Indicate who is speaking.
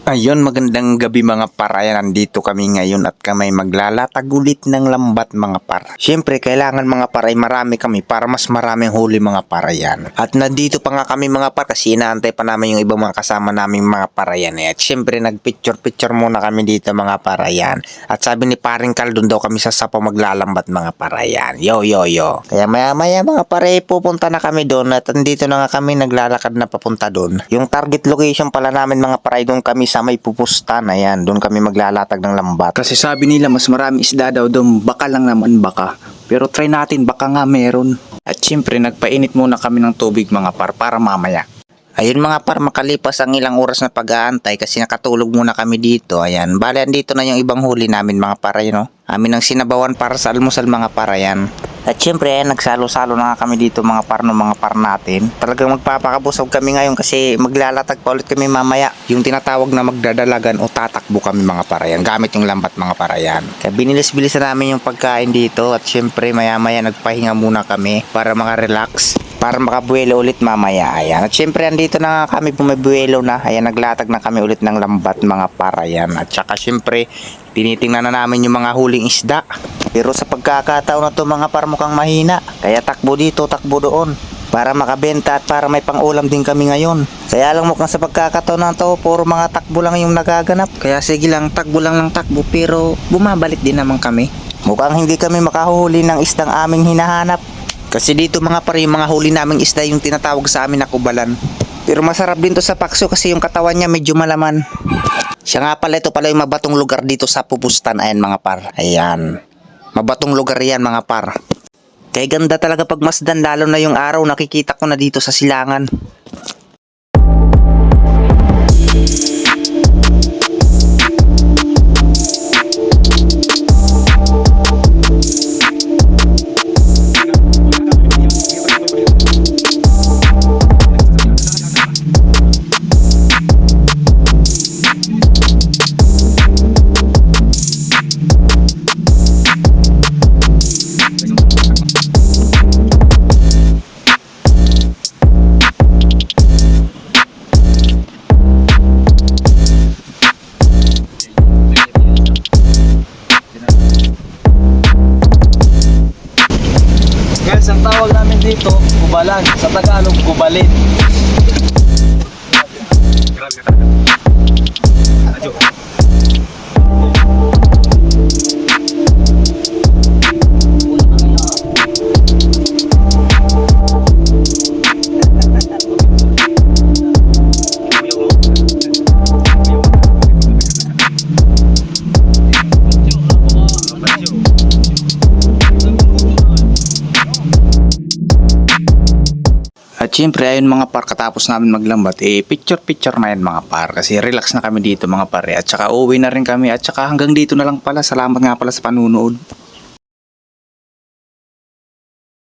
Speaker 1: Ayun, magandang gabi mga par. Ayan, nandito kami ngayon at kami maglalatag ulit ng lambat mga par. Siyempre, kailangan mga par ay marami kami para mas maraming huli mga par. Ayan. At nandito pa nga kami mga par kasi inaantay pa namin yung ibang mga kasama namin mga par. Ayan. At siyempre, nagpicture-picture muna kami dito mga par. Ayan. At sabi ni paring Carl, doon daw kami sa sapo maglalambat mga par. Ayan. Yo, yo, yo. Kaya maya-maya mga par, pupunta na kami doon at nandito na nga kami naglalakad na papunta doon. Yung target location pala namin mga par ay doon kami sa may pupustan. Ayan, doon kami maglalatag ng lambat.
Speaker 2: Kasi sabi nila mas marami isda daw doon, baka lang naman baka. Pero try natin, baka nga meron. At syempre nagpainit muna kami ng tubig mga par para mamaya.
Speaker 1: Ayun mga par, makalipas ang ilang oras na pag-aantay kasi nakatulog muna kami dito. Ayan, bale andito na yung ibang huli namin mga par, you know. Amin ang sinabawan para sa almusal mga par, ayan. At syempre, ayan, nagsalo-salo na nga kami dito mga par no mga par natin. Talagang magpapakabusog kami ngayon kasi maglalatag pa ulit kami mamaya. Yung tinatawag na magdadalagan o tatakbo kami mga par, ayan, gamit yung lambat mga par, ayan. Kaya binilis-bilisan namin yung pagkain dito at syempre maya-maya nagpahinga muna kami para maka-relax. Para makabuelo ulit mamaya, ayan. At syempre andito na nga kami, bumibuelo na. Ayan, naglatag na kami ulit ng lambat mga par, ayan. At saka syempre tinitingnan na namin yung mga huling isda. Pero sa pagkakataon na to mga par, mukhang mahina. Kaya takbo dito, takbo doon para makabenta at para may pang-ulam din kami ngayon. Kaya lang mukhang sa pagkakataon na to, puro mga takbo lang yung nagaganap. Kaya sige lang, takbo lang ng takbo pero bumabalik din naman kami. Mukhang hindi kami makahuli ng isdang aming hinahanap. Kasi dito mga par, yung mga huli naming isda yung tinatawag sa amin na kubalan. Pero masarap din to sa pakso kasi yung katawan niya medyo malaman. Siya nga pala, ito pala yung mabatong lugar dito sa Pupustan. Ayan mga par, ayan. Mabatong lugar yan mga par. Kaya ganda talaga pag masdan, lalo na yung araw, nakikita ko na dito sa silangan.
Speaker 2: Guys, ang tawag namin dito, kubalan. Sa Tagalog, kubalin. At syempre ayun mga par, katapos namin maglambat, picture na yan mga par. Kasi relax na kami dito mga pare. At saka uwi na rin kami. At saka hanggang dito na lang pala. Salamat nga pala sa panunood.